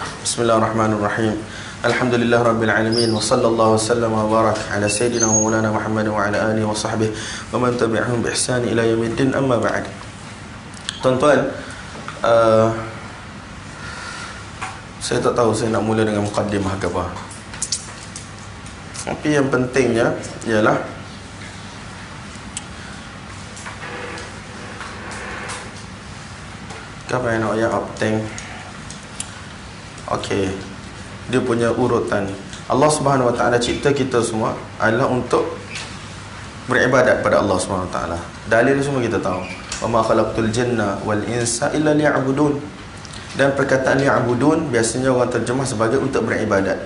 Bismillahirrahmanirrahim. Alhamdulillah rabbil alamin wa sallallahu wasallam wa barak ala sayyidina wa maulana Muhammad wa ala alihi wa sahbihi wa man tabi'ahum bi ihsan ila yaumiddin, amma ba'd. Tuan-tuan, saya tak tahu saya nak mula dengan mukaddimah ke apa. Tapi yang pentingnya ialah apa yang nak ayat upteng. Okey, dia punya urutan. Allah Subhanahu Wa Taala cipta kita semua adalah untuk beribadat pada Allah Subhanahu Wa Taala. Dalil semua kita tahu. Wa ma khalaqtul jinna wal insa illa liya'budun. Dan perkataan liya'budun biasanya orang terjemah sebagai untuk beribadat.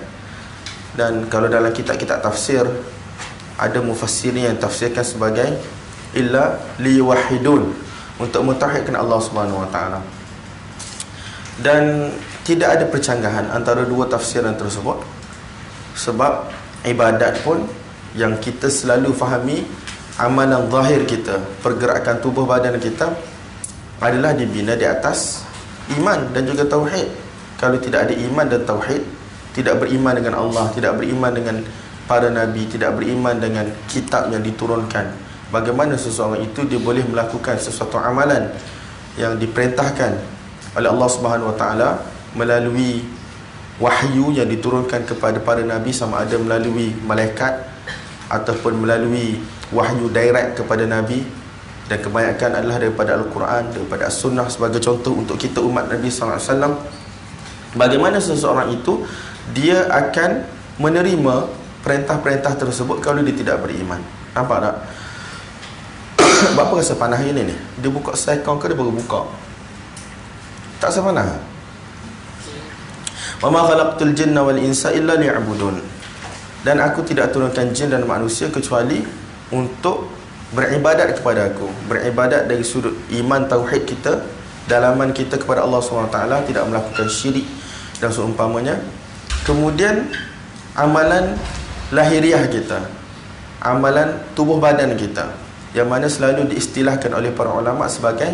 Dan kalau dalam kitab-kitab tafsir ada mufassirin yang tafsirkan sebagai illa liyuwahhidun, untuk mentauhidkan Allah Subhanahu Wa Taala. Dan tidak ada percanggahan antara dua tafsiran tersebut, sebab ibadat pun yang kita selalu fahami, amalan zahir kita, pergerakan tubuh badan kita adalah dibina di atas iman dan juga tauhid. Kalau tidak ada iman dan tauhid, tidak beriman dengan Allah, tidak beriman dengan para nabi, tidak beriman dengan kitab yang diturunkan, bagaimana seseorang itu dia boleh melakukan sesuatu amalan yang diperintahkan oleh Allah Subhanahu Wa Taala melalui wahyu yang diturunkan kepada para nabi, sama ada melalui malaikat ataupun melalui wahyu direct kepada nabi, dan kebanyakan adalah daripada Al-Quran, daripada As-Sunnah sebagai contoh untuk kita umat Nabi sallallahu alaihi wasallam. Bagaimana seseorang itu dia akan menerima perintah-perintah tersebut kalau dia tidak beriman? Nampak tak? Berapa rasa panah ini ni? Dia buka sekong ke dia baru buka? Tak rasa panah? Wa ma khalaqtul jinna wal insa illa liya'budun. Dan aku tidak turunkan jin dan manusia kecuali untuk beribadat kepada aku. Beribadat dari sudut iman tauhid kita, dalaman kita kepada Allah SWT, tidak melakukan syirik dan seumpamanya. Kemudian amalan lahiriah kita, amalan tubuh badan kita, yang mana selalu diistilahkan oleh para ulama sebagai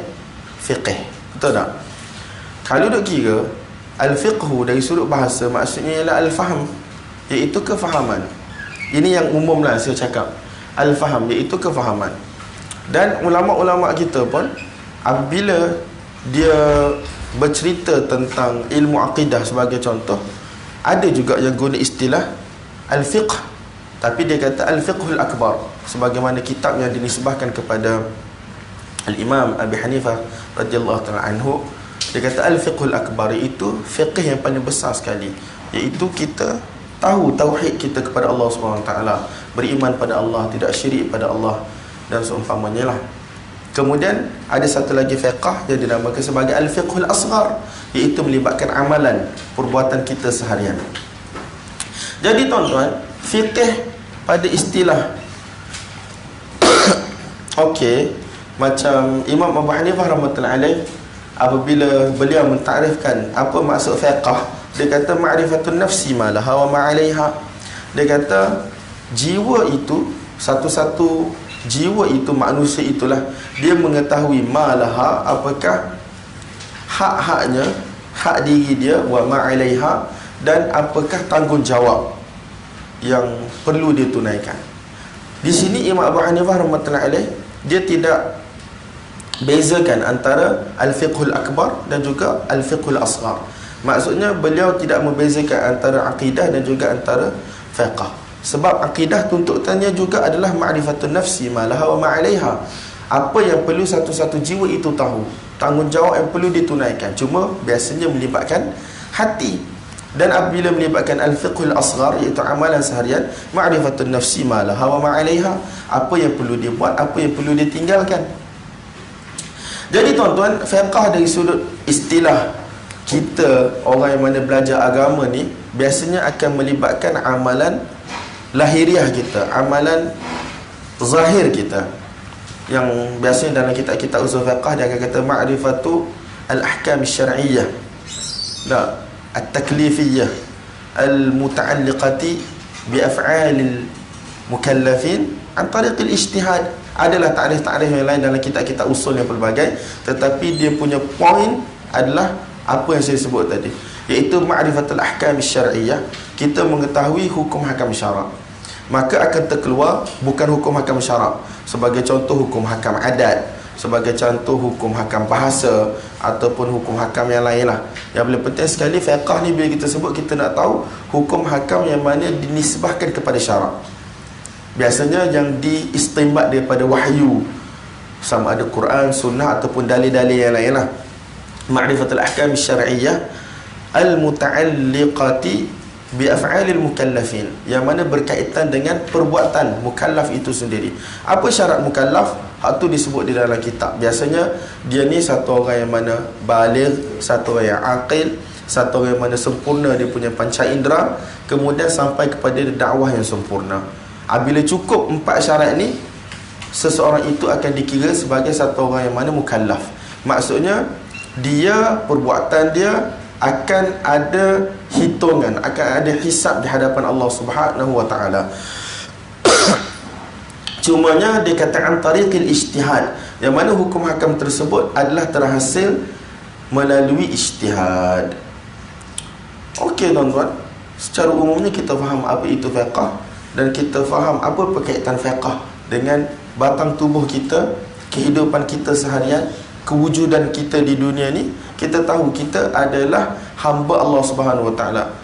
fiqh. Betul tak? Kalau duk kira al-fiqhu dari sudut bahasa, maksudnya ialah al-faham, iaitu kefahaman. Ini yang umum lah saya cakap. Al-faham iaitu kefahaman. Dan ulama-ulama kita pun apabila dia bercerita tentang ilmu akidah sebagai contoh, ada juga yang guna istilah al-fiqh, tapi dia kata al-fiqhul akbar, sebagaimana kitab yang dinisbahkan kepada Al-Imam Abi Hanifah radhiyallahu ta'ala anhu. Dia kata al-fiqhul akbar itu fiqh yang paling besar sekali, iaitu kita tahu tauhid kita kepada Allah SWT, beriman pada Allah, tidak syirik pada Allah dan seumpamanya lah. Kemudian ada satu lagi fiqh yang dinamakan sebagai al-fiqhul asghar, iaitu melibatkan amalan perbuatan kita seharian. Jadi tuan-tuan, fiqh pada istilah okey, macam Imam Abu Hanifah rahmatullahi alaih, apabila beliau mentakrifkan apa maksud fiqh, dia kata ma'rifatun nafsi ma laha wa ma 'alaiha. Dia kata jiwa itu, satu-satu jiwa itu, manusia itulah dia mengetahui ma laha, apakah hak-haknya, hak diri dia, wa ma 'alaiha, dan apakah tanggungjawab yang perlu dia tunaikan. Di sini Imam Abu Hanifah rahmatullahi alaih dia tidak bezakan antara al-fiqhul akbar dan juga al-fiqhul asghar. Maksudnya beliau tidak membezakan antara akidah dan juga antara fiqh. Sebab akidah tuntutannya juga adalah ma'rifatun nafsi ma laha wa ma 'alaiha. Apa yang perlu satu-satu jiwa itu tahu, tanggungjawab yang perlu ditunaikan, cuma biasanya melibatkan hati. Dan apabila melibatkan al-fiqhul asghar, iaitu amalan seharian, ma'rifatun nafsi ma laha wa ma 'alaiha, apa yang perlu dia buat, apa yang perlu dia tinggalkan. Jadi tuan-tuan, fiqh dari sudut istilah kita, orang yang mana belajar agama ni, biasanya akan melibatkan amalan lahiriah kita, amalan zahir kita, yang biasanya dalam kitab-kitab usul fiqh dia akan kata ma'rifatu al-ahkam syar'iyyah, la at-taklifiyah al-muta'alliqati bi af'alil mukallafin an tariqil ijtihad. Adalah takrif-takrif yang lain dalam kitab-kitab usul yang pelbagai, tetapi dia punya point adalah apa yang saya sebut tadi. iaitu ma'rifatul ahkam syar'iyyah, kita mengetahui hukum hakam syarak. Maka akan terkeluar bukan hukum hakam syarak, sebagai contoh hukum hakam adat, sebagai contoh hukum hakam bahasa, ataupun hukum hakam yang lain lah. Yang paling penting sekali fiqh ni, bila kita sebut, kita nak tahu hukum hakam yang mana dinisbahkan kepada syarak. Biasanya yang diistimbat daripada wahyu, sama ada Quran, sunnah ataupun dalil-dalil yang lain lah. Ma'rifatul ahkam syar'iyyah al-muta'alliqati bi af'alil mukallafin, yang mana berkaitan dengan perbuatan mukallaf itu sendiri. Apa syarat mukallaf? Hak tu disebut di dalam kitab. Biasanya dia ni satu orang yang mana baligh, satu orang yang aqil, satu orang yang mana sempurna dia punya panca indera, kemudian sampai kepada dakwah yang sempurna. Bila cukup 4 syarat ni, seseorang itu akan dikira sebagai satu orang yang mana mukallaf. Maksudnya dia, perbuatan dia akan ada hitungan, akan ada hisab di hadapan Allah Subhanahu wa taala. Cumanya dikatakan tariqil ijtihad, yang mana hukum hakam tersebut adalah terhasil melalui ijtihad. Okey tuan-tuan, secara umumnya kita faham apa itu fiqh, dan kita faham apa berkaitan fiqh dengan batang tubuh kita, kehidupan kita seharian, kewujudan kita di dunia ni. Kita tahu kita adalah hamba Allah Subhanahu wa taala.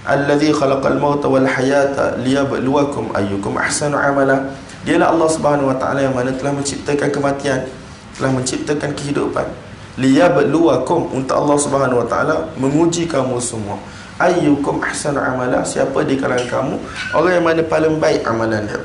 Allazi khalaqal mauta wal hayata liyabluwakum ayyukum ahsanu amala. Dialah Allah Subhanahu wa taala yang mana telah menciptakan kematian, telah menciptakan kehidupan. Liyabluwakum, untuk Allah Subhanahu wa taala menguji kamu semua. Ayyukum ahsanu amala, siapa di kalangan kamu orang yang mana paling baik amalan dia.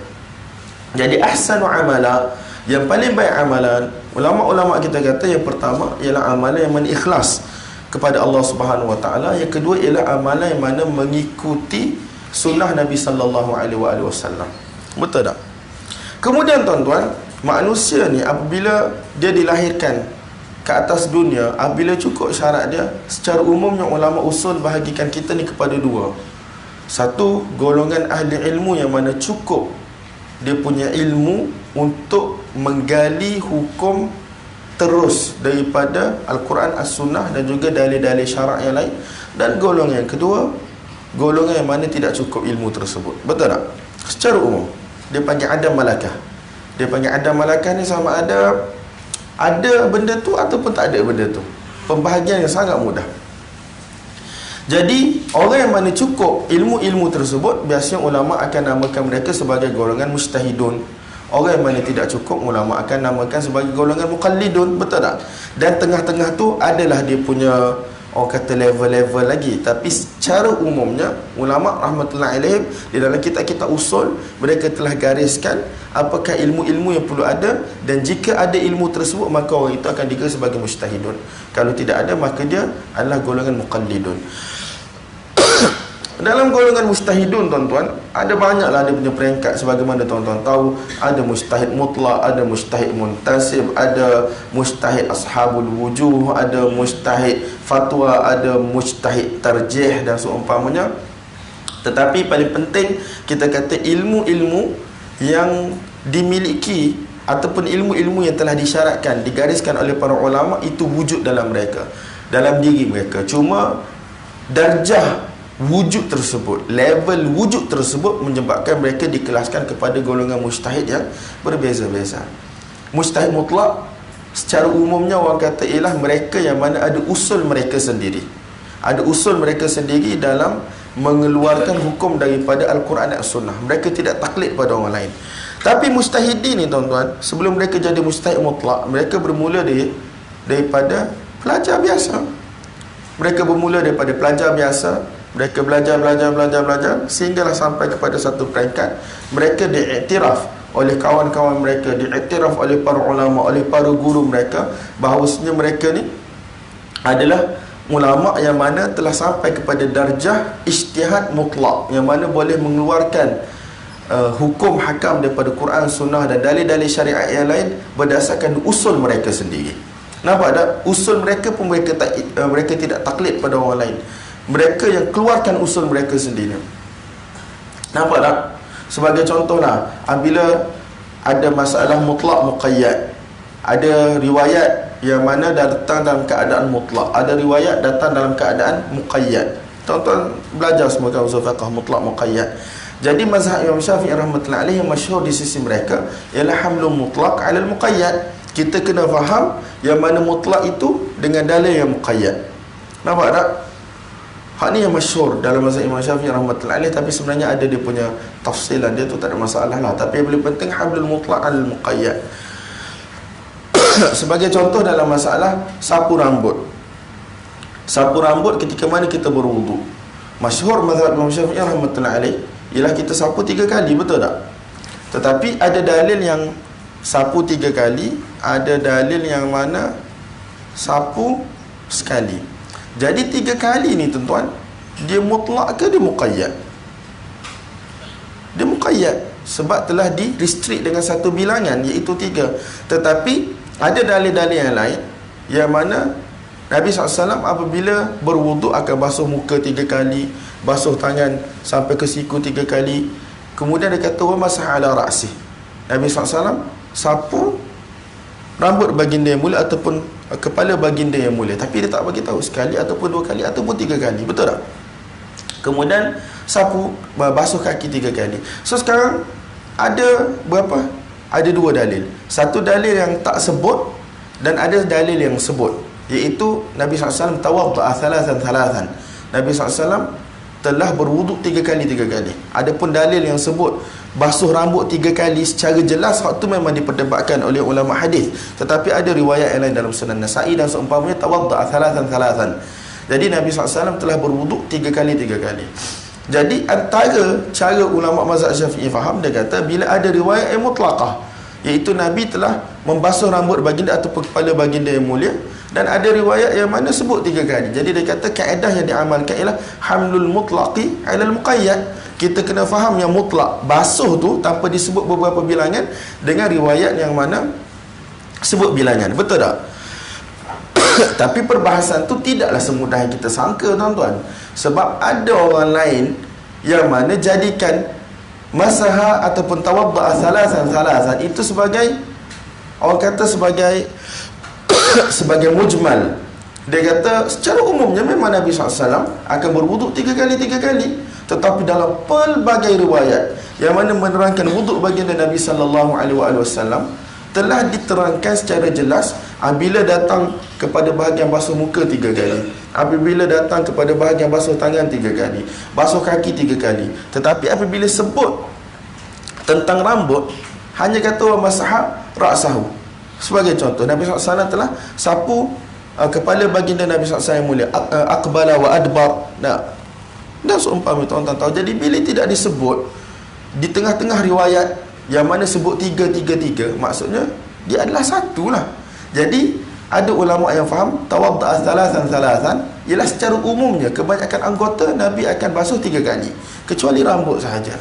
Jadi ahsanu amala, yang paling baik amalan, ulama-ulama kita kata yang pertama ialah amalan yang mana ikhlas kepada Allah Subhanahu wa taala. Yang kedua ialah amalan yang mana mengikuti sunnah Nabi sallallahu alaihi wasallam. Betul tak? Kemudian tuan-tuan, manusia ni apabila dia dilahirkan ke atas dunia, apabila cukup syarat dia, secara umumnya ulama usul bahagikan kita ni kepada dua. Satu, golongan ahli ilmu yang mana cukup dia punya ilmu untuk menggali hukum terus daripada Al-Quran, As-Sunnah dan juga dalil-dalil syarak yang lain. Dan golongan yang kedua, golongan yang mana tidak cukup ilmu tersebut. Betul tak? Secara umum dia panggil adam malakah. Dia panggil adam malakah ni sama ada benda tu ataupun tak ada benda tu. Pembahagian yang sangat mudah. Jadi orang yang mana cukup ilmu-ilmu tersebut, biasanya ulama akan namakan mereka sebagai golongan mujtahidun. Orang yang mana tidak cukup, ulama akan namakan sebagai golongan muqallidun. Betul tak? Dan tengah-tengah tu adalah dia punya, orang kata, level-level lagi. Tapi secara umumnya ulama rahmatullahi alaihim di dalam kitab-kitab usul, mereka telah gariskan apakah ilmu-ilmu yang perlu ada, dan jika ada ilmu tersebut maka orang itu akan dikira sebagai mujtahidun. Kalau tidak ada, maka dia adalah golongan muqallidun. Dalam golongan mujtahidun tuan-tuan, ada banyaklah dia punya peringkat. Sebagaimana tuan-tuan tahu, ada mujtahid mutlak, ada mujtahid muntasib, ada mujtahid ashabul wujuh, ada mujtahid fatwa, ada mujtahid tarjih dan seumpamanya. Tetapi paling penting kita kata ilmu-ilmu yang dimiliki ataupun ilmu-ilmu yang telah disyaratkan, digariskan oleh para ulama, itu wujud dalam mereka, dalam diri mereka. Cuma darjah wujud tersebut, level wujud tersebut menyebabkan mereka dikelaskan kepada golongan mujtahid yang berbeza-beza. Mujtahid mutlak secara umumnya orang kata ialah mereka yang mana ada usul mereka sendiri. Ada usul mereka sendiri dalam mengeluarkan hukum daripada Al-Quran dan As-Sunnah. Mereka tidak taklid pada orang lain. Tapi mujtahidin ni tuan-tuan, sebelum mereka jadi mujtahid mutlak, mereka bermula daripada pelajar biasa. Mereka bermula daripada pelajar biasa. Mereka belajar sehinggalah sampai kepada satu peringkat mereka diiktiraf oleh kawan-kawan mereka, diiktiraf oleh para ulama, oleh para guru mereka, bahawasanya mereka ni adalah ulama yang mana telah sampai kepada darjah ijtihad mutlak, yang mana boleh mengeluarkan hukum hakam daripada Quran, Sunnah dan dalil-dalil syariat yang lain berdasarkan usul mereka sendiri. Nampak tak? Usul mereka pun mereka tidak taklid pada orang lain. Mereka yang keluarkan usul mereka sendiri. Nampak tak? Sebagai contohlah, apabila ada masalah mutlak muqayyad, ada riwayat yang mana datang dalam keadaan mutlak, ada riwayat datang dalam keadaan muqayyad. Tuan-tuan belajar semua kan usul fiqh mutlak muqayyad. Jadi mazhab Imam Syafi'i rahmatullahi alaihi yang masyhur di sisi mereka ialah hamlul mutlaq 'ala al-muqayyad. Kita kena faham yang mana mutlak itu dengan dalil yang muqayyad. Nampak tak? Hak ni yang masyhur dalam mazhab Imam Syafi'i rahmatullahi alaihi, tapi sebenarnya ada dia punya tafsilan dia tu, tak ada masalah lah. Tapi yang paling penting hamlul mutlaq 'ala al-muqayyad. Sebagai contoh dalam masalah sapu rambut. Sapu rambut ketika mana kita berwuduk. Masyhur mazhab Imam Syafi'i rahmatullahi alaihi ialah kita sapu 3 kali, betul tak? Tetapi ada dalil yang sapu 3 kali, ada dalil yang mana sapu sekali. Jadi 3 kali ni tuan-tuan, dia mutlak ke dia muqayyad? Dia muqayyad sebab telah di restrict dengan satu bilangan, iaitu 3. Tetapi ada dalil-dalil yang lain yang mana Nabi SAW apabila berwuduk akan basuh muka 3 kali, basuh tangan sampai ke siku 3 kali. Kemudian dia kata wa masah ala ra'sih. Nabi SAW sapu rambut baginda yang mulia ataupun kepala baginda yang mulia, tapi dia tak bagi tahu sekali ataupun 2 kali ataupun 3 kali, betul tak? Kemudian sapu basuh kaki 3 kali. So sekarang ada berapa? Ada 2 dalil. Satu dalil yang tak sebut dan ada dalil yang sebut, iaitu Nabi SAW tawadda'a thalathan. Nabi SAW telah berwuduk 3 kali. Adapun dalil yang sebut basuh rambut 3 kali secara jelas, hak tu memang diperdebatkan oleh ulama hadis. Tetapi ada riwayat yang lain dalam Sunan Nasa'i dan seumpamanya tawadda'a thalathan. Jadi Nabi SAW telah berwuduk 3 kali. Jadi antara cara ulama mazhab Syafi'i faham, dia kata bila ada riwayat yang mutlaqah, iaitu Nabi telah membasuh rambut baginda ataupun kepala baginda yang mulia, dan ada riwayat yang mana sebut 3 kali. Jadi dia kata kaedah yang diamalkan ialah hamlul mutlaqi 'ala al-muqayyad. Kita kena faham yang mutlak, basuh tu tanpa disebut beberapa bilangan, dengan riwayat yang mana sebut bilangan, betul tak? Tapi perbahasan tu tidaklah semudah yang kita sangka, tuan-tuan. Sebab ada orang lain yang mana jadikan masaha ataupun tawadda'a thalathan itu sebagai, orang kata sebagai sebagai mujmal. Dia kata secara umumnya memang Nabi SAW akan berwuduk 3 kali. Tetapi dalam pelbagai riwayat yang mana menerangkan wuduk baginda Nabi SAW telah diterangkan secara jelas apabila datang kepada bahagian basuh muka 3 kali, apabila datang kepada bahagian basuh tangan 3 kali, basuh kaki 3 kali. Tetapi apabila sebut tentang rambut, hanya kata wa masaha ra'sahu. Sebagai contoh, Nabi SAW telah sapu kepala baginda Nabi SAW yang mulia, aqbala wa adbar. Dan seumpama tuan-tuan tahu. Jadi bila tidak disebut di tengah-tengah riwayat yang mana sebut 3, maksudnya dia adalah satu lah. Jadi ada ulama yang faham tawadda'a thalathan ialah secara umumnya kebanyakan anggota Nabi akan basuh 3 kali, kecuali rambut sahaja.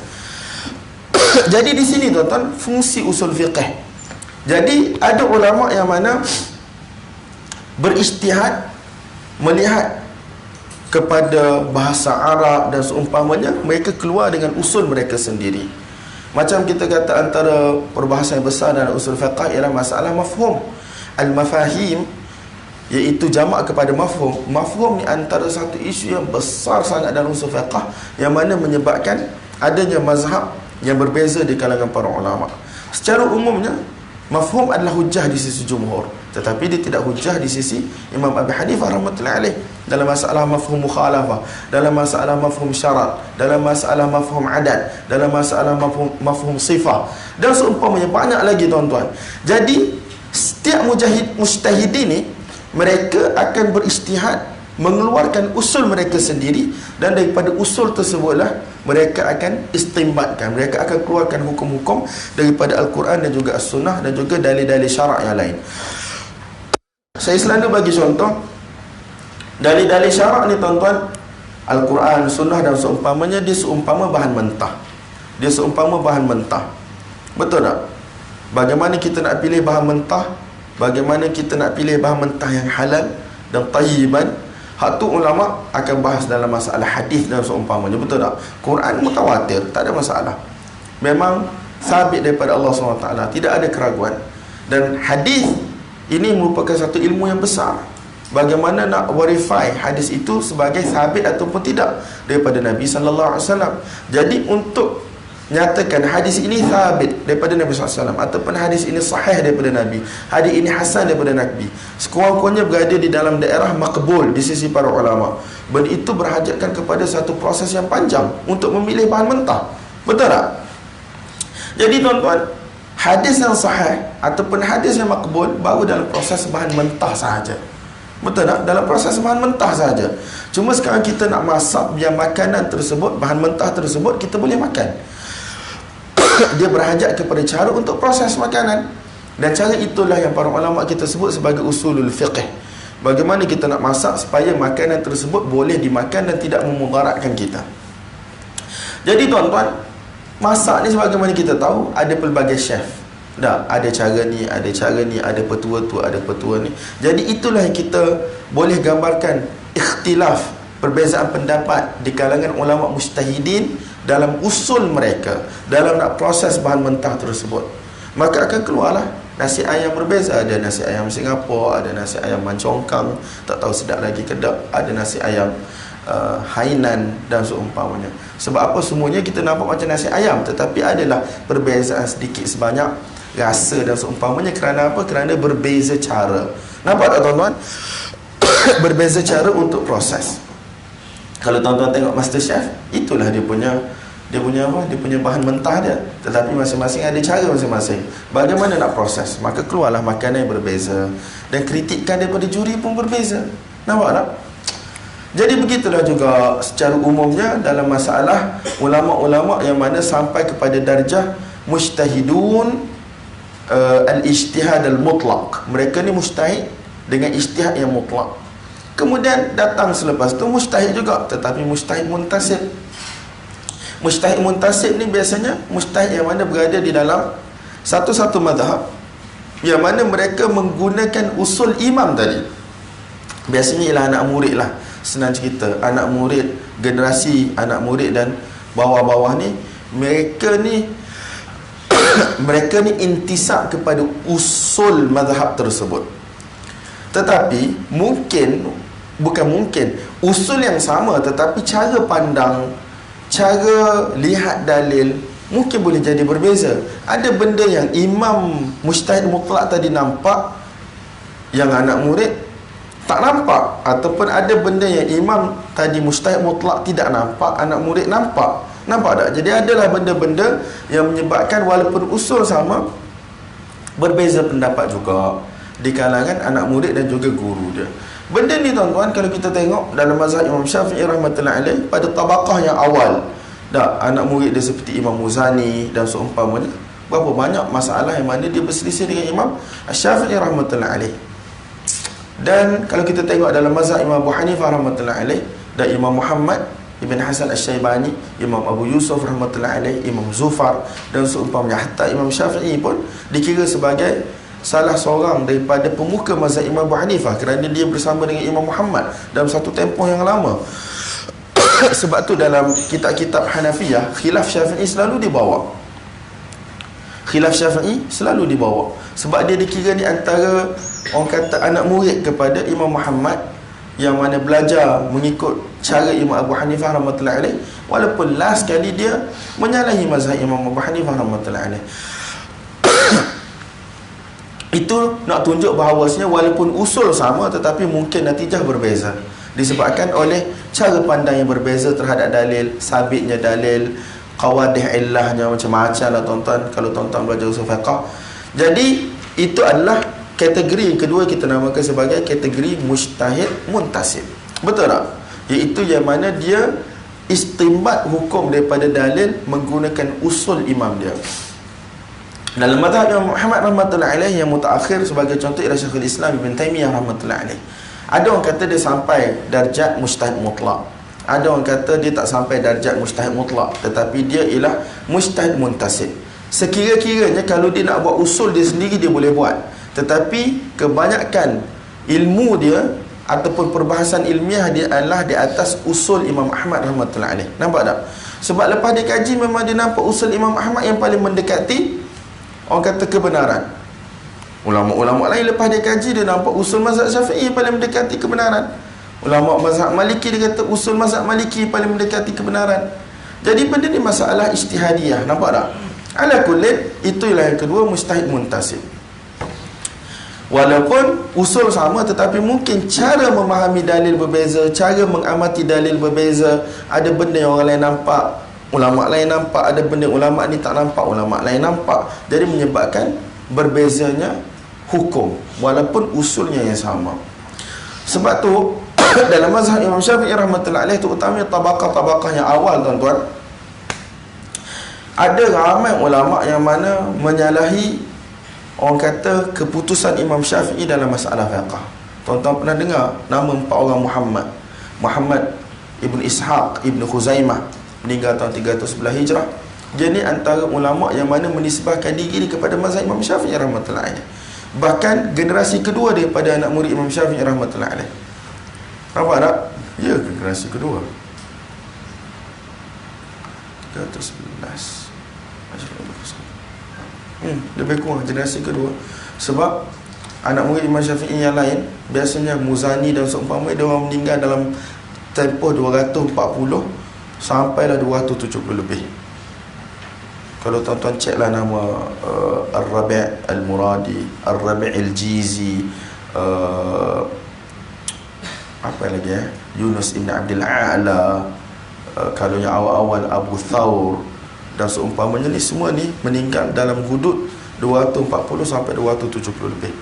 Jadi di sini tuan-tuan fungsi usul fiqh. Jadi ada ulama yang mana berijtihad melihat kepada bahasa Arab dan seumpamanya, mereka keluar dengan usul mereka sendiri. Macam kita kata antara perbahasan yang besar dalam usul fiqh ialah masalah mafhum. Al-mafahim, iaitu jamak kepada mafhum. Mafhum ni antara satu isu yang besar sangat dalam usul fiqh, yang mana menyebabkan adanya mazhab yang berbeza di kalangan para ulama. Secara umumnya mafhum adalah hujah di sisi jumhur, tetapi dia tidak hujah di sisi Imam Abi Hanifah rahmatullahi alaih dalam masalah mafhum mukhalafah, dalam masalah mafhum syarat, dalam masalah mafhum adat, dalam masalah mafhum sifah dan seumpamanya, banyak lagi tuan-tuan. Jadi setiap mujtahid ini mereka akan berijtihad mengeluarkan usul mereka sendiri, dan daripada usul tersebutlah mereka akan istimbatkan, mereka akan keluarkan hukum-hukum daripada Al-Quran dan juga As-Sunnah dan juga dalil-dalil syarak yang lain. Saya selalu bagi contoh dalil-dalil syarak ni tuan-tuan, Al-Quran, Sunnah dan seumpamanya, dia seumpama bahan mentah. Dia seumpama bahan mentah, betul tak? Bagaimana kita nak pilih bahan mentah, bagaimana kita nak pilih bahan mentah yang halal dan tayyiban, hak tu ulama akan bahas dalam masalah hadis dan seumpamanya, betul tak? Quran mutawatir, tak ada masalah, memang sabit daripada Allah SWT, tidak ada keraguan. Dan hadis Ini merupakan satu ilmu yang besar. Bagaimana nak verify hadis itu sebagai sabit ataupun tidak daripada Nabi sallallahu alaihi wasallam. Jadi untuk nyatakan hadis ini sabit daripada Nabi SAW ataupun hadis ini sahih daripada Nabi, hadis ini hasan daripada Nabi, sekurang-kurangnya berada di dalam daerah makbul di sisi para ulama. Benda itu berhajatkan kepada satu proses yang panjang untuk memilih bahan mentah. Betul tak? Jadi tuan-tuan, hadis yang sahih ataupun hadis yang makbul baru dalam proses bahan mentah sahaja. Betul tak? Dalam proses bahan mentah sahaja. Cuma sekarang kita nak masak biar makanan tersebut, bahan mentah tersebut kita boleh makan. Dia berhajat kepada cara untuk proses makanan. Dan cara itulah yang para ulama kita sebut sebagai usulul fiqh. Bagaimana kita nak masak supaya makanan tersebut boleh dimakan dan tidak memudaratkan kita. Jadi tuan-tuan, masak ni sebagaimana kita tahu ada pelbagai chef. Ada cara ni, ada cara ni, ada petua tu, ada petua ni. Jadi itulah yang kita boleh gambarkan ikhtilaf, perbezaan pendapat di kalangan ulama mujtahidin dalam usul mereka dalam nak proses bahan mentah tersebut. Maka akan keluarlah nasi ayam berbeza. Ada nasi ayam Singapura, ada nasi ayam mancongkang, tak tahu sedap lagi ke tak, ada nasi ayam Hainan dan seumpamanya. Sebab apa? Semuanya kita nampak macam nasi ayam, tetapi adalah perbezaan sedikit sebanyak rasa dan seumpamanya. Kerana apa? Kerana berbeza cara. Nampak tak tuan-tuan? Berbeza cara untuk proses. Kalau tuan-tuan tengok MasterChef, itulah dia punya apa? Dia punya bahan mentah dia. Tetapi masing-masing ada cara masing-masing. Bagaimana nak proses? Maka keluarlah makanan yang berbeza. Dan kritikan daripada juri pun berbeza. Nampak tak? Jadi begitulah juga secara umumnya dalam masalah ulama-ulama yang mana sampai kepada darjah mujtahidun al-ijtihad al-mutlaq. Mereka ni mujtahid dengan ijtihad yang mutlak. Kemudian datang selepas tu mujtahid juga, tetapi mujtahid muntasib. Mujtahid muntasib ni biasanya mujtahid yang mana berada di dalam satu-satu mazhab, yang mana mereka menggunakan usul imam tadi. Biasanya ialah anak murid lah. Senang cerita, anak murid, generasi anak murid dan bawah-bawah ni, mereka ni mereka ni intisab kepada usul mazhab tersebut. Tetapi bukan mungkin usul yang sama, tetapi cara pandang, cara lihat dalil mungkin boleh jadi berbeza. Ada benda yang imam mujtahid mutlak tadi nampak, yang anak murid tak nampak. Ataupun ada benda yang imam tadi mujtahid mutlak tidak nampak, anak murid nampak. Nampak tak? Jadi adalah benda-benda yang menyebabkan walaupun usul sama, berbeza pendapat juga di kalangan anak murid dan juga guru dia. Benda ni tuan-tuan, kalau kita tengok dalam mazhab Imam Syafi'i rahmatullahi alaih, pada tabaqah yang awal, anak murid dia seperti Imam Muzani dan seumpamanya, berapa banyak masalah yang mana dia berselisih dengan Imam Syafi'i rahmatullahi alaih. Dan kalau kita tengok dalam mazhab Imam Abu Hanifah rahmatullahi alaih dan Imam Muhammad Ibn Hasan Al-Syaibani, Imam Abu Yusuf rahmatullahi alaih, Imam Zufar dan seumpamanya, hatta Imam Syafi'i pun dikira sebagai salah seorang daripada pemuka mazhab Imam Abu Hanifah, kerana dia bersama dengan Imam Muhammad dalam satu tempoh yang lama. Sebab tu dalam kitab-kitab Hanafiyah, khilaf Syafi'i selalu dibawa. Khilaf Syafi'i selalu dibawa. Sebab dia dikira di antara, orang kata, anak murid kepada Imam Muhammad, yang mana belajar mengikut cara Imam Abu Hanifah rahmatullahi alaih, walaupun last kali dia menyalahi mazhab Imam Abu Hanifah rahmatullahi alaih. Itu nak tunjuk bahawasanya walaupun usul sama, tetapi mungkin natijah berbeza, disebabkan oleh cara pandang yang berbeza terhadap dalil, sabitnya dalil, qawadih illahnya macam-macam lah tuan-tuan, kalau tuan-tuan belajar usul fiqh. Jadi itu adalah kategori yang kedua, kita namakan sebagai kategori mujtahid muntasib. Betul tak? Iaitu yang mana dia istinbat hukum daripada dalil menggunakan usul imam dia. Dalam mazhab Imam Muhammad rahmatullahi alaih yang mutaakhir, sebagai contoh ialah Syekhul Islam Ibn Taymiyah rahmatullahi alaih, ada orang kata dia sampai darjat mujtahid mutlak, ada orang kata dia tak sampai darjat mujtahid mutlak, tetapi dia ialah mujtahid muntasib. Sekira-kiranya kalau dia nak buat usul dia sendiri, dia boleh buat, tetapi kebanyakan ilmu dia ataupun perbahasan ilmiah dia adalah di atas usul Imam Ahmad rahmatullahi alaih. Nampak tak? Sebab lepas dia kaji, memang dia nampak usul Imam Ahmad yang paling mendekati, orang kata, kebenaran. Ulama-ulama lain lepas dia kaji, dia nampak usul mazhab Syafi'i paling mendekati kebenaran. Ulama mazhab Maliki dia kata usul mazhab Maliki paling mendekati kebenaran. Jadi benda ni masalah ijtihadiyah, nampak tak? Ala kullin, itulah yang kedua, mujtahid muntasib. Walaupun usul sama, tetapi mungkin cara memahami dalil berbeza, cara mengamati dalil berbeza. Ada benda yang orang lain nampak, ulama lain nampak. Ada benda ulama ni tak nampak, ulama lain nampak. Jadi menyebabkan berbezanya hukum walaupun usulnya yang sama. Sebab tu dalam mazhab Imam Syafi'i rahmatullahi alaih, terutamanya tabaqah-tabaqah yang awal, tuan-tuan, ada ramai ulama yang mana menyalahi, orang kata, keputusan Imam Syafi'i dalam masalah fiqh. Tuan-tuan pernah dengar nama 4 orang Muhammad Ibn Ishaq Ibn Khuzaimah, meninggal tahun 311 Hijrah. Dia ni antara ulama yang mana menisbahkan diri kepada mazhab Imam Syafi'i rahmatullahi alaih. Bahkan generasi kedua daripada anak murid Imam Syafi'i rahmatullahi alaih. Nampak tak? Ya, generasi kedua. 311. Lebih kurang generasi kedua. Sebab anak murid Imam Syafi'i yang lain, biasanya Muzani dan seumpama, dia orang meninggal dalam tempoh 240 sampailah 270 lebih. Kalau tuan-tuan ceklah nama Ar-Rabi' Al-Muradi, Ar-Rabi' Al-Jizi, apa lagi Yunus Ibn Abdul A'la, kalau yang awal-awal Abu Thawr dan seumpamanya, ni semua ni meninggal dalam hudud 240 sampai 270 lebih.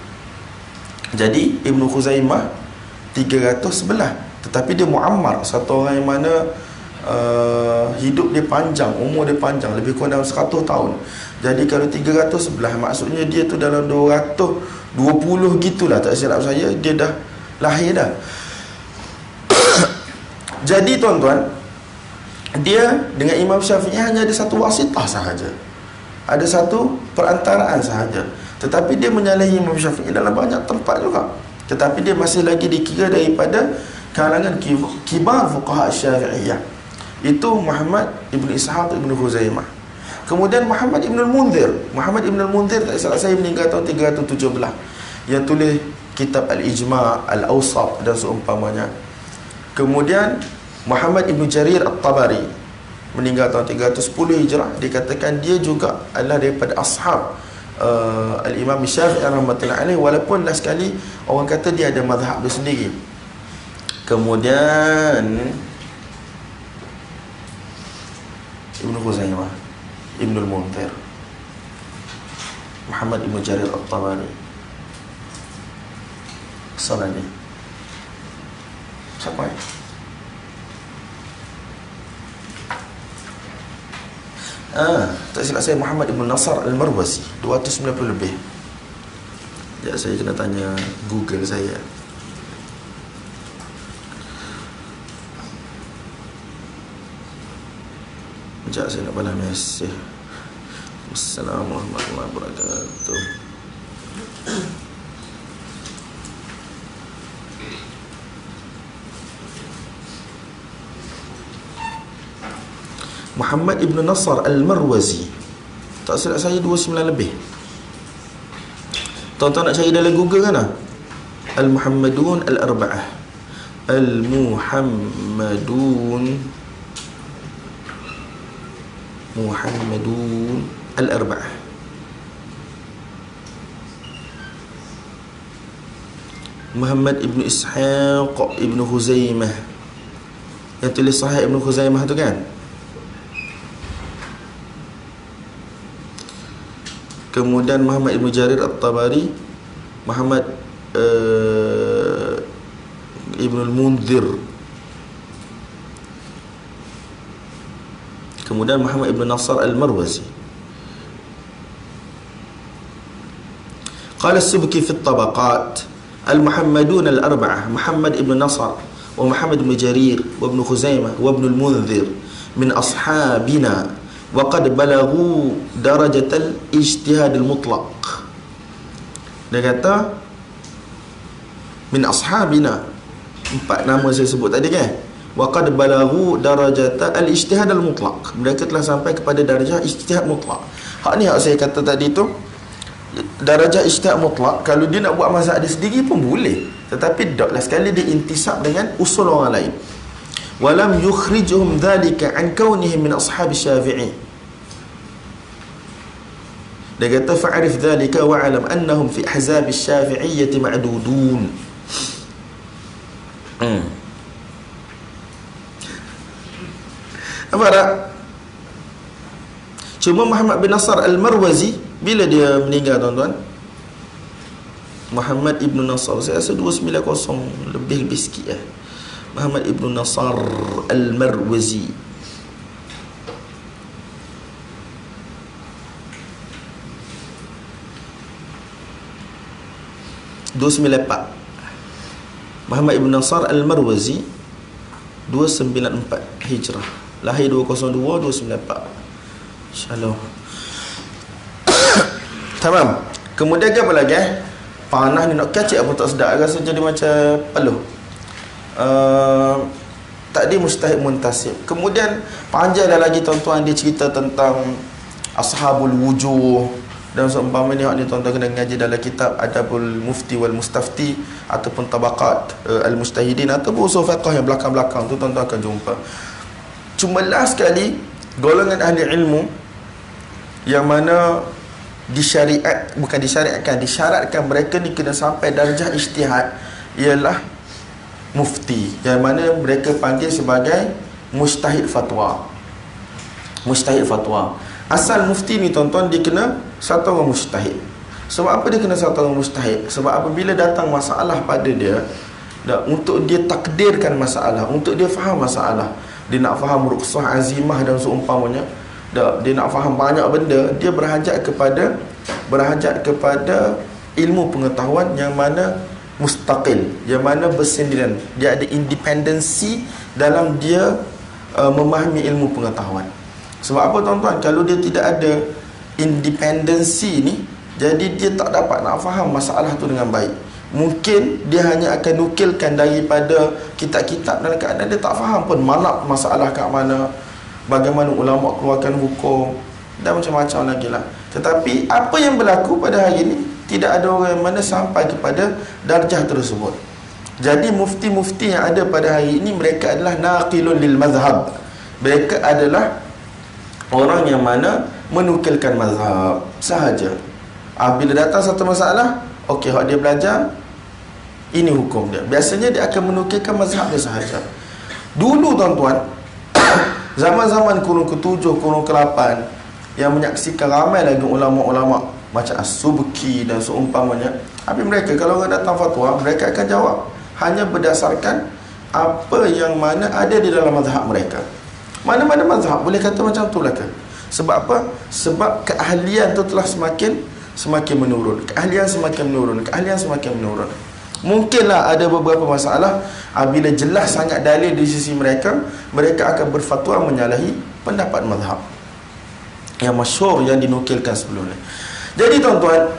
Jadi Ibn Khuzaimah 311, tetapi dia muammar, satu orang yang mana hidup dia panjang, umur dia panjang, lebih kurang dalam 100 tahun. Jadi kalau 311, maksudnya dia tu dalam 220 gitulah, tak silap saya, dia dah lahir dah. Jadi tuan-tuan, dia dengan Imam Syafi'i hanya ada satu wasitah sahaja, ada satu perantaraan sahaja. Tetapi dia menyalahi Imam Syafi'i dalam banyak tempat juga. Tetapi dia masih lagi dikira daripada kalangan kibar fuqaha Syafi'iyah. Itu Muhammad Ibn Ishaq Ibn Khuzaimah. Kemudian Muhammad Ibn Al-Munzir. Muhammad Ibn Al-Munzir, tak salah saya, meninggal tahun 317, yang tulis kitab Al-Ijma', Al-Awsat dan seumpamanya. Kemudian Muhammad Ibn Jarir At-Tabari, meninggal tahun 310 Hijrah. Dikatakan dia juga adalah daripada ashab Al-Imam Syafi'i rahmatullahi alaih, walaupun last sekali orang kata dia ada mazhab dia sendiri. Kemudian Ibn Khuzaimah, Ibn Al-Munzir, Muhammad Ibn Jarir At-Tabari. Salah ni siapa ya? Tak silap saya Muhammad Ibn Nasr Al-Marwazi, 290 lebih. Ya, saya kena tanya Google saya. Sekejap, saya nak balas mesej. Assalamualaikum warahmatullahi wabarakatuh. Muhammad Ibn Nasr Al-Marwazi, tak silap saya 29 lebih. Tuan-tuan nak cari dalam Google kan? Al-Muhammadun Al-Arba'ah, Muhammadun Al-Arba'ah. Muhammad Ibn Ishaq Ibn Khuzaimah, yang tulis Sahih Ibn Khuzaimah tu kan. Kemudian Muhammad Ibn Jarir At-Tabari, Muhammad Ibn Al-Munzir, kemudian Muhammad Ibn Nasr Al-Marwazi. Qala As-Subki fi At-Tabaqat, Al-Muhammadun Al-Arba'ah, Muhammad Ibn Nasr wa Muhammad Ibn Jarir wa Ibn Khuzaimah wa Ibn Al-Munzir min ashabina wa qad balaghu darajat al-ijtihad al-mutlaq. Dia kata min ashabina, 4 nama saya sebut tadi kan. Wa qad balaghu darajat al-ijtihad al-mutlaq, mereka telah sampai kepada darjah ijtihad mutlak. Hak ni hak saya kata tadi tu, darajah ijtihad mutlak, kalau dia nak buat mazhab dia sendiri pun boleh, tetapi taklah sekali dia intisab dengan usul orang lain. Walam yukhrijuhum dhalika an kaunihim min ashab Syafi'i. Dia kata fa'arif dhalika wa'alam annahum fi ahzab Syafi'iyyati ma'dudun. Apa tak? Cuma Muhammad bin Nasr Al-Marwazi, bila dia meninggal tuan-tuan? Muhammad Ibn Nasr, saya rasa 290 lebih sikit Muhammad Ibn Nasr Al-Marwazi. Muhammad Ibn Nasr Al-Marwazi 294 Hijrah, lahir 202 294. Shalom. Tamam. Kemudian apa lagi? Panah ni nak kacik apa tak sedap, rasa jadi macam peluh. Tadi mustahid muntasib. Kemudian panjang dah lagi tuan-tuan, dia cerita tentang ashabul wujuh dan seumpamanya ni tuan-tuan kena ngaji dalam kitab Adabul Mufti wal Mustafti ataupun Tabaqat al-Mujtahidin ataupun usul fiqh yang belakang-belakang tu tuan-tuan akan jumpa. Cuma last sekali golongan ahli ilmu yang mana disyaratkan mereka ni kena sampai darjah ijtihad ialah mufti, yang mana mereka panggil sebagai mujtahid fatwa. Mujtahid fatwa. Asal mufti ni tuan-tuan, dia kena satu orang mujtahid. Sebab apa dia kena satu orang mujtahid? Sebab apabila datang masalah pada dia, untuk dia takdirkan masalah, untuk dia faham masalah, dia nak faham ruqsah, azimah dan seumpamanya, dia nak faham banyak benda, dia berhajat kepada ilmu pengetahuan yang mana mustaqil, yang mana bersendirian, dia ada independensi dalam dia memahami ilmu pengetahuan. Sebab apa tuan-tuan? Kalau dia tidak ada independensi ni, jadi dia tak dapat nak faham masalah tu dengan baik. Mungkin dia hanya akan nukilkan daripada kitab-kitab dalam keadaan dia tak faham pun mana masalah kat mana, bagaimana ulama keluarkan hukum dan macam-macam lagi lah. Tetapi apa yang berlaku pada hari ini, tidak ada orang yang mana sampai kepada darjah tersebut. Jadi mufti-mufti yang ada pada hari ini, mereka adalah naqilun lil mazhab. Mereka adalah orang yang mana menukilkan mazhab sahaja. Bila datang satu masalah, okey, hak dia belajar, ini hukum dia. Biasanya dia akan menukilkan mazhab dia sahaja. Dulu tuan-tuan, zaman-zaman kurun ke-7, kurun ke-8, yang menyaksikan ramai lagi ulama-ulama macam As-Subki dan seumpamanya. Tapi mereka kalau orang datang fatwa, mereka akan jawab hanya berdasarkan apa yang mana ada di dalam mazhab mereka. Mana-mana mazhab boleh kata macam tu lah ke? Sebab apa? Sebab keahlian tu telah semakin menurun. Keahlian semakin menurun. Mungkinlah ada beberapa masalah bila jelas sangat dalil di sisi mereka, mereka akan berfatwa menyalahi pendapat mazhab yang masyhur yang dinukilkan sebelum ni. Jadi tuan-tuan,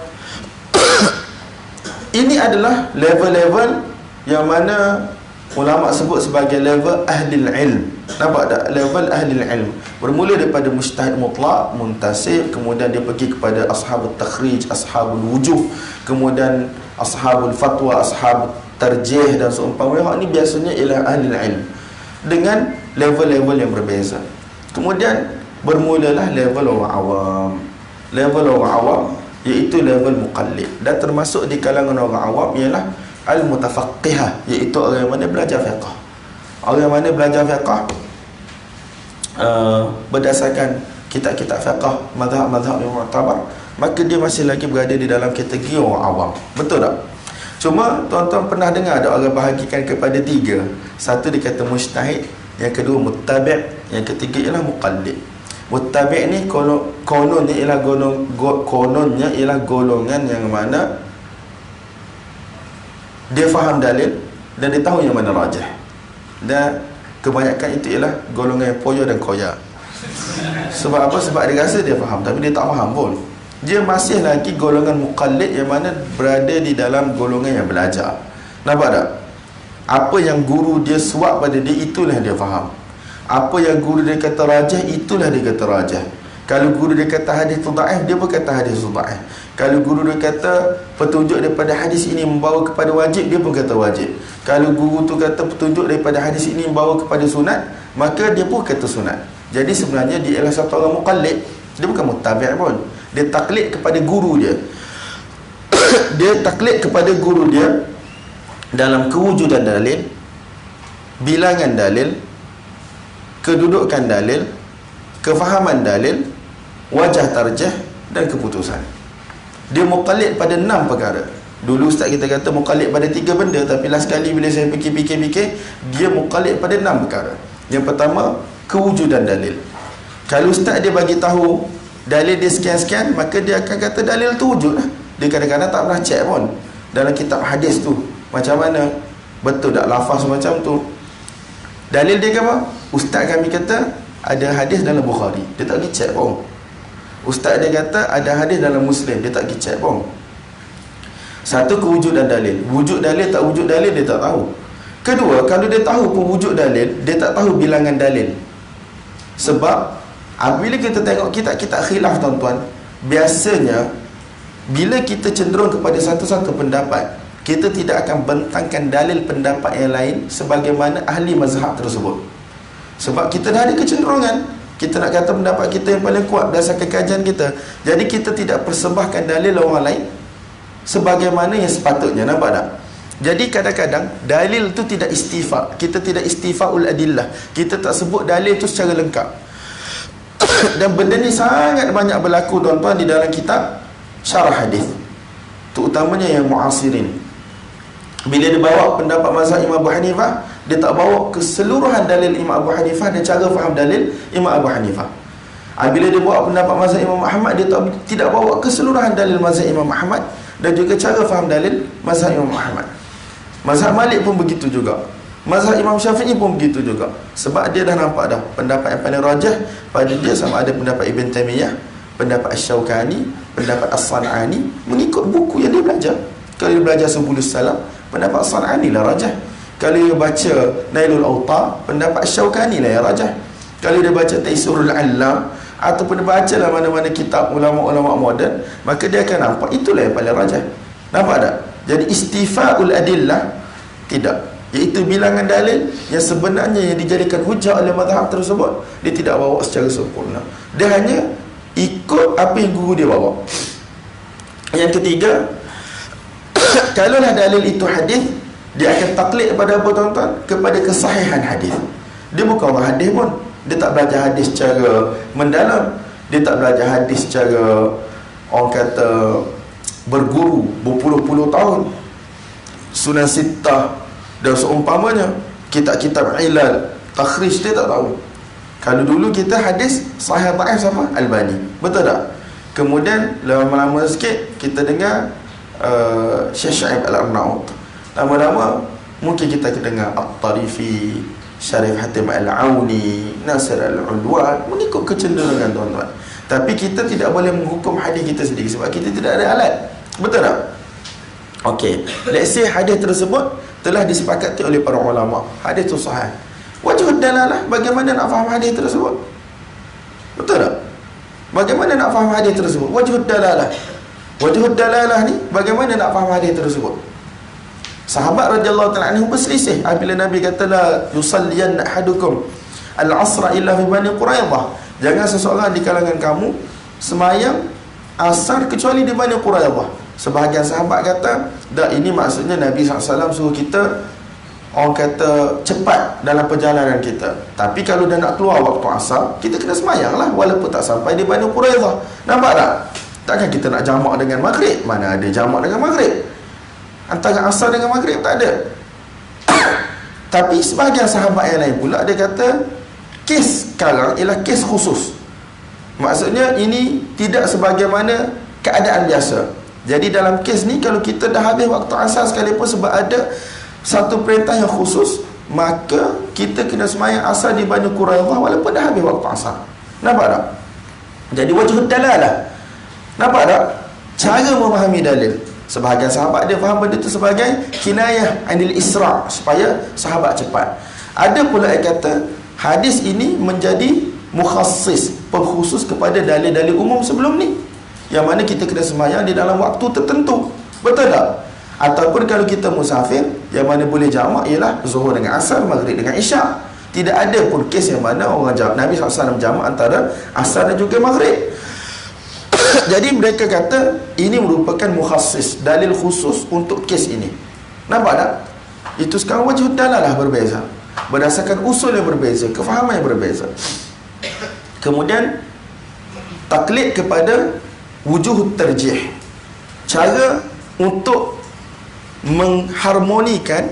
ini adalah level-level yang mana ulama sebut sebagai level ahli ilm. Nampak tak? Level ahli ilm. Bermula daripada mujtahid mutlak, muntasib, kemudian dia pergi kepada ashabul takhrij, ashabul wujuh, kemudian ashabul fatwa, ashabul tarjih dan seumpamanya. Hak ni biasanya ialah ahli ilm dengan level-level yang berbeza. Kemudian bermulalah level orang awam. Level orang awam iaitu level muqallid, dan termasuk di kalangan orang awam ialah al-mutafaqqihah, iaitu orang yang mana belajar fiqh. Orang yang mana belajar fiqh berdasarkan kitab-kitab fiqh, mazhab-mazhab yang mu'tabar, maka dia masih lagi berada di dalam kategori orang awam. Betul tak? Cuma tuan-tuan pernah dengar ada orang bahagikan kepada 3. Satu dikata mujtahid, yang kedua muttabi', yang ketiga ialah muqallid. Muttabi' ni kononnya ialah golongan yang mana dia faham dalil dan dia tahu yang mana rajah. Dan kebanyakan itu ialah golongan yang poyo dan koya. Sebab apa? Sebab dia rasa dia faham, tapi dia tak faham pun. Dia masih lagi golongan muqallid yang mana berada di dalam golongan yang belajar. Nampak tak? Apa yang guru dia suap pada dia, itulah dia faham. Apa yang guru dia kata rajah, itulah dia kata rajah. Kalau guru dia kata hadis tu dhaif, dia pun kata hadis tu dhaif. Kalau guru dia kata petunjuk daripada hadis ini membawa kepada wajib, dia pun kata wajib. Kalau guru tu kata petunjuk daripada hadis ini membawa kepada sunat, maka dia pun kata sunat. Jadi sebenarnya dia adalah satu orang muqallid. Dia bukan mutabi' pun. Dia taklid kepada guru dia. Dia taklid kepada guru dia dalam kewujudan dalil, bilangan dalil, kedudukan dalil, kefahaman dalil, wajah tarjih dan keputusan. Dia muqallid pada 6 perkara. Dulu ustaz kita kata muqallid pada 3 benda, tapi last kali bila saya fikir, dia muqallid pada 6 perkara. Yang pertama, kewujudan dalil. Kalau ustaz dia bagi tahu dalil dia sekian-sekian, maka dia akan kata dalil tu wujud lah. Dia kadang-kadang tak pernah check pun dalam kitab hadis tu macam mana, betul tak lafaz macam tu. Dalil dia apa? Ustaz kami kata ada hadis dalam Bukhari, dia tak pergi check pun. Ustaz dia kata ada hadis dalam Muslim, dia tak pergi check pun. Satu, kewujudan dalil. Wujud dalil tak wujud dalil dia tak tahu. Kedua, kalau dia tahu pun wujud dalil, dia tak tahu bilangan dalil. Sebab bila kita tengok kitab-kitab khilaf tuan-tuan, biasanya bila kita cenderung kepada satu-satu pendapat, kita tidak akan bentangkan dalil pendapat yang lain sebagaimana ahli mazhab tersebut. Sebab kita dah ada kecenderungan, kita nak kata pendapat kita yang paling kuat berdasarkan kajian kita. Jadi kita tidak persembahkan dalil orang lain sebagaimana yang sepatutnya. Nampak tak? Jadi kadang-kadang dalil tu tidak istifa. Kita tidak istifa'ul adillah. Kita tak sebut dalil tu secara lengkap. Dan benda ni sangat banyak berlaku tuan-tuan di dalam kitab syarah hadis, terutamanya yang muasirin. Bila dia bawa pendapat mazhab Imam Abu Hanifah, dia tak bawa keseluruhan dalil Imam Abu Hanifah dan cara faham dalil Imam Abu Hanifah. Bila dia bawa pendapat mazhab Imam Ahmad, dia tidak bawa keseluruhan dalil mazhab Imam Ahmad dan juga cara faham dalil mazhab Imam Ahmad. Mazhab Malik pun begitu juga. Mazhab Imam Syafi'i pun begitu juga. Sebab dia dah nampak dah pendapat yang paling rajah pada dia sama ada pendapat Ibn Taymiyah, pendapat Asy-Syaukani, pendapat As-San'ani, mengikut buku yang dia belajar. Kalau dia belajar Subulus Salam, pendapat As-San'ani lah rajah. Kalau dia baca Nailul Awtar, pendapat Asy-Syaukani lah yang rajah. Kalau dia baca Taisirul Allam ataupun dia baca lah mana-mana kitab ulama-ulama moden, maka dia akan nampak itulah yang paling rajah. Nampak tak? Jadi istifa'ul adillah tidak, iaitu bilangan dalil yang sebenarnya yang dijadikan hujah oleh mazhab tersebut, dia tidak bawa secara sempurna. Dia hanya ikut apa yang guru dia bawa. Yang ketiga, kalaulah dalil itu hadis, dia akan taklid kepada apa tuan-tuan? Kepada kesahihan hadis. Dia bukan orang hadis pun. Dia tak belajar hadis secara mendalam. Dia tak belajar hadis secara, orang kata, berguru berpuluh-puluh tahun. Sunan Sittah dan seumpamanya, kitab-kitab ilal, takhrij, dia tak tahu. Kalau dulu kita hadis sahih dhaif sama Albani, betul tak? Kemudian lama-lama sikit kita dengar Syekh Syuaib Al-Arnaut. Lama-lama mungkin kita dengar At-Tarifi, Syarif Hatim Al-Auni, Nasir Al-Ulwan, mengikut kecenderungan tuan-tuan. Tapi kita tidak boleh menghukum hadis kita sendiri sebab kita tidak ada alat. Betul tak? Okey, let's say hadis tersebut telah disepakati oleh para ulama, hadis itu sahih. Wajh dalalah, bagaimana nak faham hadis tersebut? Betul tak? Bagaimana nak faham hadis tersebut? Wajh dalalah. Wajh dalalah ni bagaimana nak faham hadis tersebut? Sahabat radhiyallahu ta'ala anhum berselisih apabila Nabi kata la yusalliyanna ahadukum al-asra illa fi Bani Quraidah. Jangan seseorang di kalangan kamu semayang asar kecuali di Bani Quraidah. Sebahagian sahabat kata, dah ini maksudnya Nabi SAW suruh kita, orang kata, cepat dalam perjalanan kita. Tapi kalau dah nak keluar waktu asar, kita kena semayang lah walaupun tak sampai di Bani Quraidah. Nampak tak? Takkan kita nak jamak dengan maghrib? Mana ada jamak dengan maghrib? Antara asar dengan maghrib tak ada. Tapi sebahagian sahabat yang lain pula, dia kata kes sekarang ialah kes khusus. Maksudnya ini tidak sebagaimana keadaan biasa. Jadi dalam kes ni, kalau kita dah habis waktu asar sekalipun sebab ada satu perintah yang khusus, maka kita kena semayang asar di Bani Quraidah walaupun dah habis waktu asar. Nampak tak? Jadi wajh dalalah. Nampak tak? Cara memahami dalil. Sebahagian sahabat dia faham benda itu sebagai kinayah anil isra', supaya sahabat cepat. Ada pula yang kata hadis ini menjadi mukhassis, pengkhusus kepada dalil-dalil umum sebelum ni, yang mana kita kena sembahyang di dalam waktu tertentu. Betul tak? Ataupun kalau kita musafir, yang mana boleh jamak ialah zuhur dengan asar, maghrib dengan isyak. Tidak ada pun kes yang mana orang Nabi SAW jamak antara asar dan juga maghrib. Jadi mereka kata ini merupakan mukhassis, dalil khusus untuk kes ini. Nampak tak? Itu sekarang wajh dalalah berbeza, berdasarkan usul yang berbeza, kefahaman yang berbeza. Kemudian taklid kepada wujuh terjih, cara untuk mengharmonikan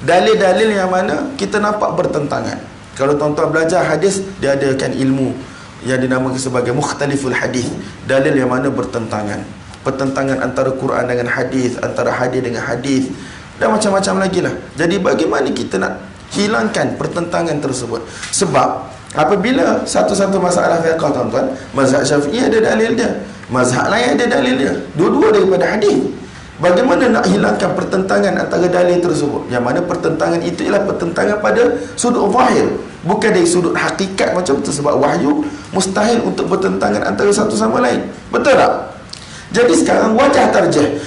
dalil-dalil yang mana kita nampak bertentangan. Kalau tuan-tuan belajar hadis, dia adakan ilmu yang dinamakan sebagai mukhtaliful hadis, dalil yang mana bertentangan, pertentangan antara Quran dengan hadis, antara hadis dengan hadis, dan macam-macam lagi lah. Jadi bagaimana kita nak hilangkan pertentangan tersebut? Sebab apabila satu-satu masalah fiqh, tuan-tuan, mazhab Syafi'i ada dalil dia, mazhab lain ada dalil dia, dua-dua daripada hadis. Bagaimana nak hilangkan pertentangan antara dalil tersebut? Yang mana pertentangan itu ialah pertentangan pada sudut zahir, bukan dari sudut hakikat macam tu. Sebab wahyu mustahil untuk bertentangan antara satu sama lain. Betul tak? Jadi sekarang wajah tarjih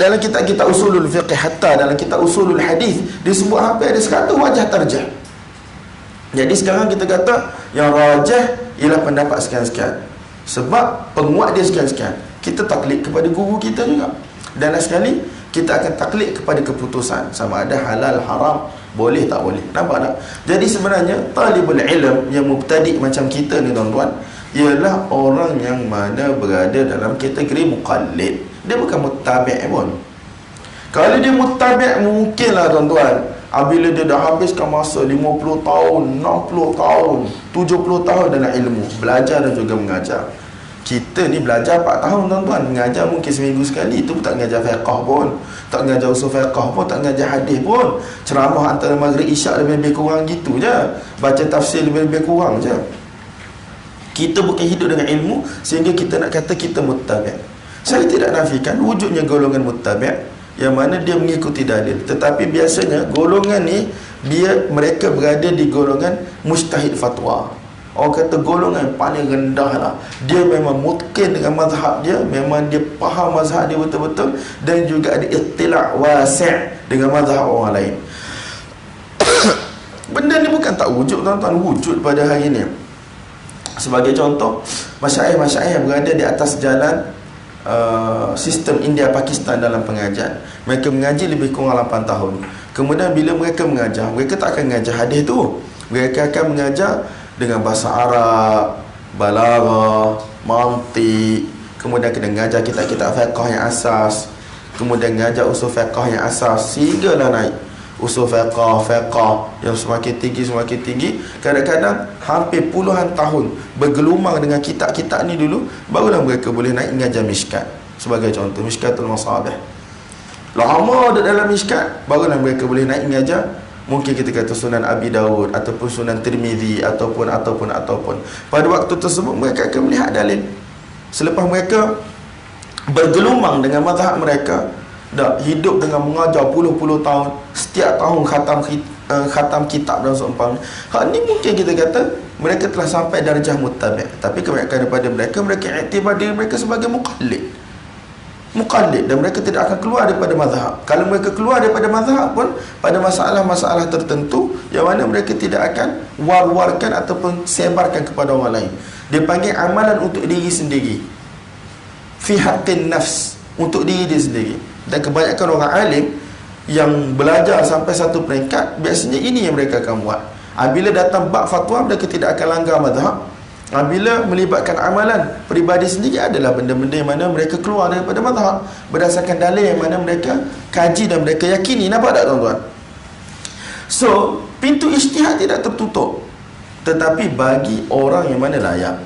dalam kitab-kitab usulul fiqh, hatta dalam kitab usulul hadis, disebut hampir ada 100 wajah tarjih. Jadi sekarang kita kata yang rajih ialah pendapat sekian-sekian, sebab penguat dia sekian-sekian. Kita taklid kepada guru kita juga. Dan last sekali kita akan taklid kepada keputusan, sama ada halal haram, boleh tak boleh. Nampak tak? Jadi sebenarnya talibul ilm yang mubtadi' macam kita ni, tuan-tuan, ialah orang yang mana berada dalam kategori muqallid. Dia bukan muttabi' pun. Kalau dia muttabi' mungkinlah, tuan-tuan, bila dia dah habiskan masa 50 tahun, 60 tahun, 70 tahun dalam ilmu, belajar dan juga mengajar. Kita ni belajar 4 tahun, tuan-tuan, mengajar mungkin seminggu sekali. Itu pun tak mengajar fiqh pun, tak mengajar usul fiqh pun, tak mengajar hadis pun. Ceramah antara maghrib isyak lebih-lebih kurang gitu je, baca tafsir lebih-lebih kurang je. Kita bukan hidup dengan ilmu sehingga kita nak kata kita muttabi'. Saya tidak nafikan wujudnya golongan muttabi' yang mana dia mengikuti dalil, tetapi biasanya golongan ni mereka berada di golongan mujtahid fatwa. Orang kata golongan paling rendah lah. Dia memang mutqin dengan mazhab dia, memang dia faham mazhab dia betul-betul, dan juga ada ittila' wasi' dengan mazhab orang lain. Benda ni bukan tak wujud, tuan-tuan, wujud pada hari ini. Sebagai contoh, masyaikh-masyaikh yang berada di atas jalan sistem India Pakistan dalam pengajian, mereka mengaji lebih kurang 8 tahun. Kemudian bila mereka mengajar, mereka tak akan mengajar hadis tu, mereka akan mengajar dengan bahasa Arab, balaghah, mantiq, kemudian kena mengajar kitab-kitab fiqh yang asas, kemudian mengajar usul fiqh yang asas, sehinggalah naik usul fiqh yang semakin tinggi. Kadang-kadang hampir puluhan tahun bergelumang dengan kitab-kitab ni dulu, barulah mereka boleh naik mengajar Mishkat. Sebagai contoh, Mishkatul Masabih, lama ada dalam Mishkat, barulah mereka boleh naik mengajar, mungkin kita kata Sunan Abi Dawud ataupun Sunan Tirmizi ataupun. Pada waktu tersebut mereka akan melihat dalil. Selepas mereka bergelumang dengan mazhab mereka, dah hidup dengan mengajar puluh-puluh tahun, setiap tahun khatam kitab dan seumpamanya. Hak ni mungkin kita kata mereka telah sampai darjah muttabi', tapi kebanyakan daripada mereka iktibar diri mereka sebagai muqallid, dan mereka tidak akan keluar daripada mazhab. Kalau mereka keluar daripada mazhab pun pada masalah-masalah tertentu yang mana mereka tidak akan war-warkan ataupun sebarkan kepada orang lain. Dia panggil amalan untuk diri sendiri, fi haqqin nafs, untuk diri dia sendiri. Dan kebanyakan orang alim yang belajar sampai satu peringkat, biasanya ini yang mereka akan buat. Bila datang bab fatwa, mereka tidak akan langgar mazhab. Bila melibatkan amalan peribadi sendiri, adalah benda-benda yang mana mereka keluar daripada mazhab berdasarkan dalil yang mana mereka kaji dan mereka yakini. Nampak tak, tuan-tuan? So, pintu ijtihad tidak tertutup, tetapi bagi orang yang mana layak.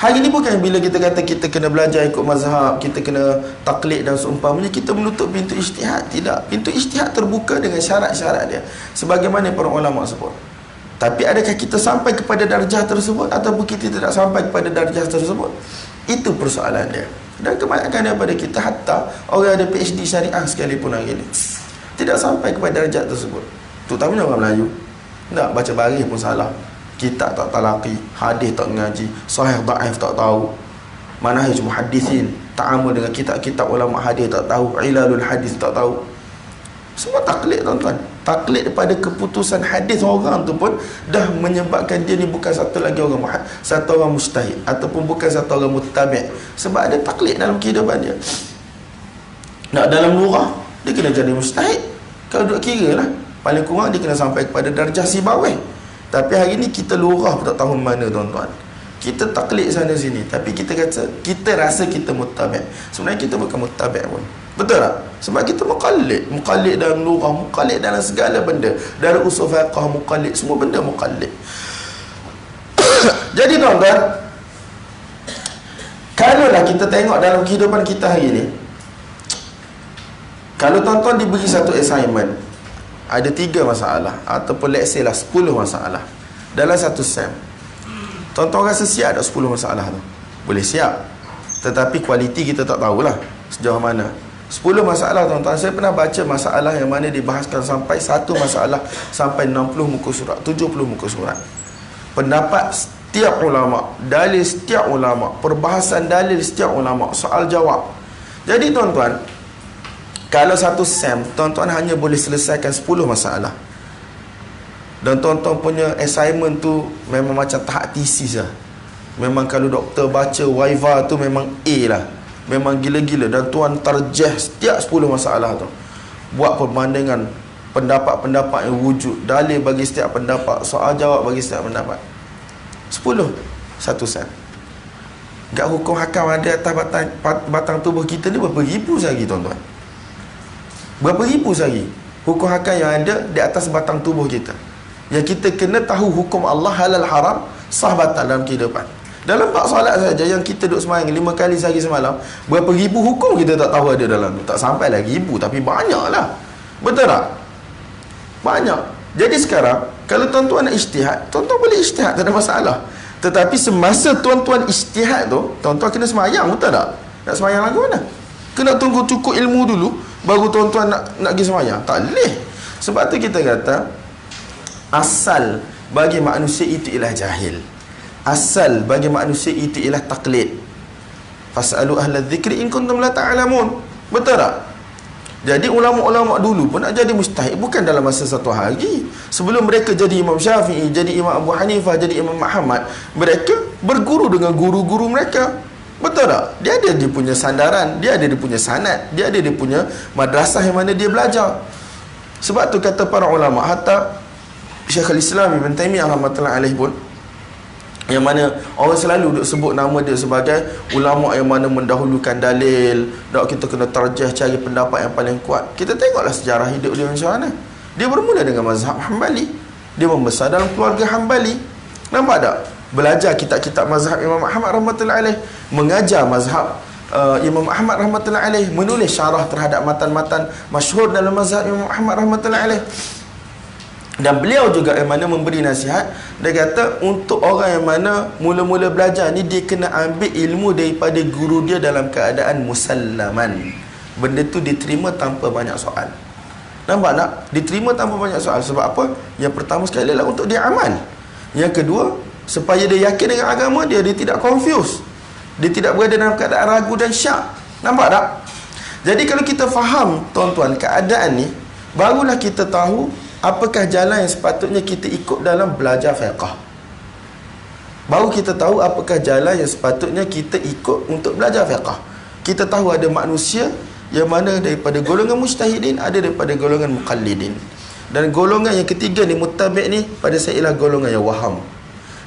Hari ini bukan bila kita kata kita kena belajar ikut mazhab, kita kena taklid dan seumpamanya, kita menutup pintu ijtihad. Tidak. Pintu ijtihad terbuka dengan syarat-syarat dia, sebagaimana para ulama sebut. Tapi adakah kita sampai kepada darjah tersebut ataupun kita tidak sampai kepada darjah tersebut? Itu persoalan dia. Dan kebanyakan daripada kita, hatta orang ada PhD syariah sekalipun hari ini, tidak sampai kepada darjah tersebut. Terutamanya orang Melayu. Tak, baca baris pun salah. kitab tak talaqi, hadis tak ngaji, sahih dhaif tak tahu, manhaj muhaddisin, ta'amul dengan kitab-kitab ulama hadis tak tahu, ilalul hadis tak tahu. Semua taklid tuan-tuan. Taklid daripada keputusan hadis orang tu pun dah menyebabkan dia ni bukan satu lagi satu orang mujtahid ataupun bukan satu orang muttabi', sebab ada taklid dalam kehidupan dia. Nak dalam lurah dia kena jadi mujtahid. Kalau duk kira lah, paling kurang dia kena sampai kepada darjah si bawah. Tapi hari ni kita lurah pun tak tahu mana tuan-tuan. Kita taklid sana sini, tapi kita kata, kita rasa kita muttabi'. Sebenarnya kita bukan muttabi' pun. Betul tak? Sebab kita muqallid. Muqallid dalam lurah, muqallid dalam segala benda. Dari usul fiqh, muqallid, semua benda muqallid. Jadi tuan-tuan, kalaulah kita tengok dalam kehidupan kita hari ni, kalau tuan-tuan diberi satu assignment, ada 3 masalah ataupun let's say lah 10 masalah dalam satu sem, tuan-tuan rasa siap tak 10 masalah tu? Boleh siap, tetapi kualiti kita tak tahulah sejauh mana. 10 masalah tuan-tuan, saya pernah baca masalah yang mana dibahaskan sampai satu masalah sampai 60 muka surat, 70 muka surat. Pendapat setiap ulama, dalil setiap ulama, perbahasan dalil setiap ulama, soal jawab. Jadi tuan-tuan, kalau satu sem tuan-tuan hanya boleh selesaikan 10 masalah, dan tuan-tuan punya assignment tu memang macam tahap thesis lah. Memang kalau doktor baca Viva tu memang A lah, memang gila-gila, dan tuan tarjah setiap 10 masalah tu, buat perbandingan pendapat-pendapat yang wujud, dalil bagi setiap pendapat, soal jawab bagi setiap pendapat. 10 satu sem. Gak hukum hakam ada atas batang tubuh kita ni berapa ribu sehari tuan-tuan. Berapa ribu sehari hukum hakam yang ada di atas batang tubuh kita, yang kita kena tahu hukum Allah halal haram, sah batal dalam kehidupan. Dalam bab solat saja yang kita duduk semayang 5 kali sehari semalam, berapa ribu hukum kita tak tahu ada dalam tu. Tak sampai lah ribu, tapi banyak lah. Betul tak? Banyak. Jadi sekarang kalau tuan-tuan nak ijtihad, tuan-tuan boleh ijtihad, tak ada masalah. Tetapi semasa tuan-tuan ijtihad tu, tuan-tuan kena semayang, betul tak? Nak semayang lagu mana? Kena tunggu cukup ilmu dulu baru tuan-tuan nak pergi semayang? Tak boleh. Sebab tu kita kata asal bagi manusia itu ialah jahil. Asal bagi manusia itu ialah taklid. Fas'alu ahla dzikri in kuntum la ta'lamun. Betul tak? Jadi ulama-ulama dulu pun nak jadi mujtahid bukan dalam masa satu hari. Sebelum mereka jadi Imam Syafi'i, jadi Imam Abu Hanifah, jadi Imam Ahmad, mereka berguru dengan guru-guru mereka. Betul tak? Dia ada dia punya sandaran, dia ada dia punya sanad, dia ada dia punya madrasah yang mana dia belajar. Sebab tu kata para ulama, hatta Syekhul Islam Ibn Taimiyah rahmatullahi alaih pun, yang mana orang selalu duk sebut nama dia sebagai ulama yang mana mendahulukan dalil, dak kita kena tarjih cari pendapat yang paling kuat. Kita tengoklah sejarah hidup dia macam mana. Dia bermula dengan mazhab Hanbali, dia membesar dalam keluarga Hanbali. Nampak tak? Belajar kitab-kitab mazhab Imam Ahmad rahmatullahi alaih, mengajar mazhab Imam Ahmad rahmatullahi alaih, menulis syarah terhadap matan-matan masyhur dalam mazhab Imam Ahmad rahmatullahi alaih. Dan beliau juga yang mana memberi nasihat. Dia kata untuk orang yang mana mula-mula belajar ni, dia kena ambil ilmu daripada guru dia dalam keadaan musallaman. Benda tu diterima tanpa banyak soal. Nampak tak? Diterima tanpa banyak soal. Sebab apa? Yang pertama sekali adalah untuk dia amal. Yang kedua, supaya dia yakin dengan agama dia, dia tidak confuse, dia tidak berada dalam keadaan ragu dan syak. Nampak tak? Jadi kalau kita faham tuan-tuan keadaan ni, barulah kita tahu apakah jalan yang sepatutnya kita ikut dalam belajar fiqh. Baru kita tahu apakah jalan yang sepatutnya kita ikut untuk belajar fiqh. Kita tahu ada manusia yang mana daripada golongan mujtahidin, ada daripada golongan muqallidin. Dan golongan yang ketiga ni, muttabi' ni, pada saya ialah golongan yang waham.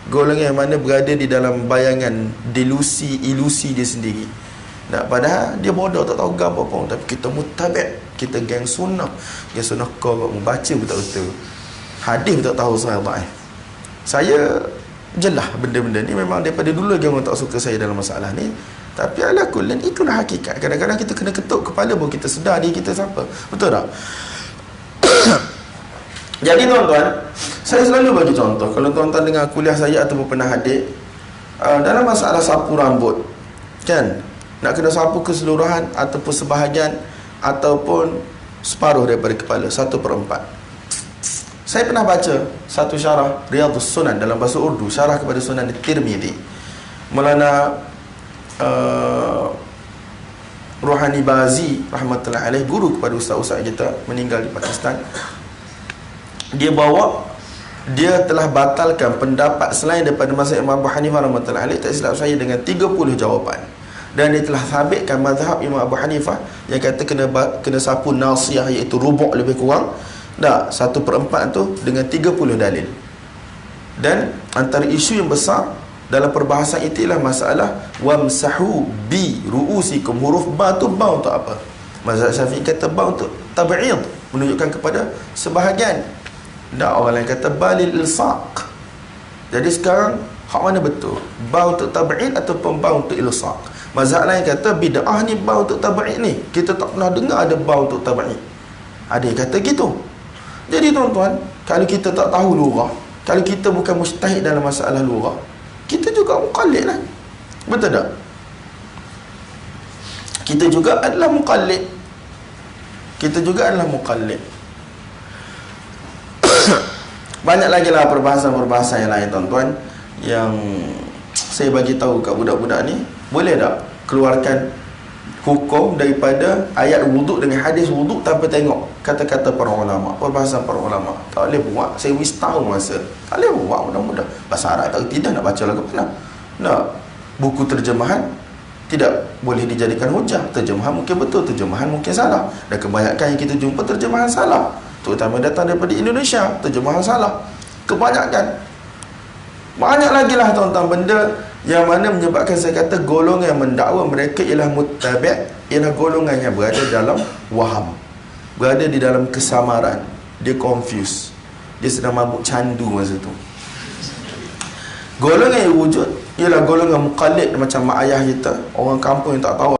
Golongan yang mana berada di dalam bayangan, delusi, ilusi dia sendiri. Tak, padahal dia bodoh, tak tahu gambar apa, tapi kita muttabi', kita geng sunnah. Geng sunnah kau membaca betul-betul hadis pun tak tahu sahih dhaif. Saya jelah benda-benda ni memang daripada dulu lagi orang tak suka saya dalam masalah ni. Tapi ala kullin itulah hakikat. Kadang-kadang kita kena ketuk kepala baru kita sedar diri kita siapa. Betul tak? Jadi tuan-tuan, saya selalu bagi contoh. Kalau tuan-tuan dengar kuliah saya ataupun pernah hadir, dalam masalah sapu rambut, kan, nak kena sapu keseluruhan ataupun sebahagian ataupun separuh daripada kepala, 1/4. Saya pernah baca satu syarah Riyadhus Sunan dalam bahasa Urdu, syarah kepada Sunan Tirmizi. Maulana Ruhani Bazi rahmatullahi alaih, guru kepada ustaz-ustaz kita, meninggal di Pakistan. Dia bawa, dia telah batalkan pendapat selain daripada mazhab Imam Abu Hanifah rahmatullahi alaih, tak silap saya, dengan 30 jawapan. Dan dia telah sabitkan mazhab Imam Abu Hanifah yang kata kena sapu nasiyah, iaitu rubuk lebih kurang. Tak, 1/4 tu dengan 30 dalil. Dan antara isu yang besar dalam perbahasan itulah masalah wamsahu bi ru'usikum. Huruf ba tu ba untuk apa? Mazhab Syafi'i kata ba untuk tab'id, menunjukkan kepada sebahagian. Tak, orang lain kata ba lil ilsaq. Jadi sekarang hak mana betul? Ba untuk tab'id ataupun ba untuk ilsaq? Mazhab lain kata bid'ah ni ba untuk tab'id ni. Kita tak pernah dengar ada ba untuk tab'id. Ada yang kata gitu. Jadi tuan-tuan, kalau kita tak tahu lurah, kalau kita bukan mujtahid dalam masalah lurah, kita juga muqallid lah. Betul tak? Kita juga adalah muqallid. Kita juga adalah muqallid. Banyak lagi lah perbahasan-perbahasan yang lain tuan-tuan, yang saya bagi tahu kat budak-budak ni. Boleh tak keluarkan hukum daripada ayat wuduk dengan hadis wuduk tanpa tengok kata-kata para ulama, perbahasan para ulama? Tak boleh buat. Saya waste tahun masa. Tak boleh buat mudah-mudah. Bahasa Arab tak tidak nak baca lagu mana. Nak buku terjemahan tidak boleh dijadikan hujah. Terjemahan mungkin betul, terjemahan mungkin salah. Dan kebanyakan yang kita jumpa terjemahan salah, terutama datang daripada Indonesia, terjemahan salah. Kebanyakan. Banyak lagi lah tuan-tuan benda yang mana menyebabkan saya kata golongan yang mendakwa mereka ialah muttabi', ialah golongan yang berada dalam waham, berada di dalam kesamaran. Dia confused, dia sedang mabuk candu masa tu. Golongan yang wujud ialah golongan muqallid, macam mak ayah kita, orang kampung yang tak tahu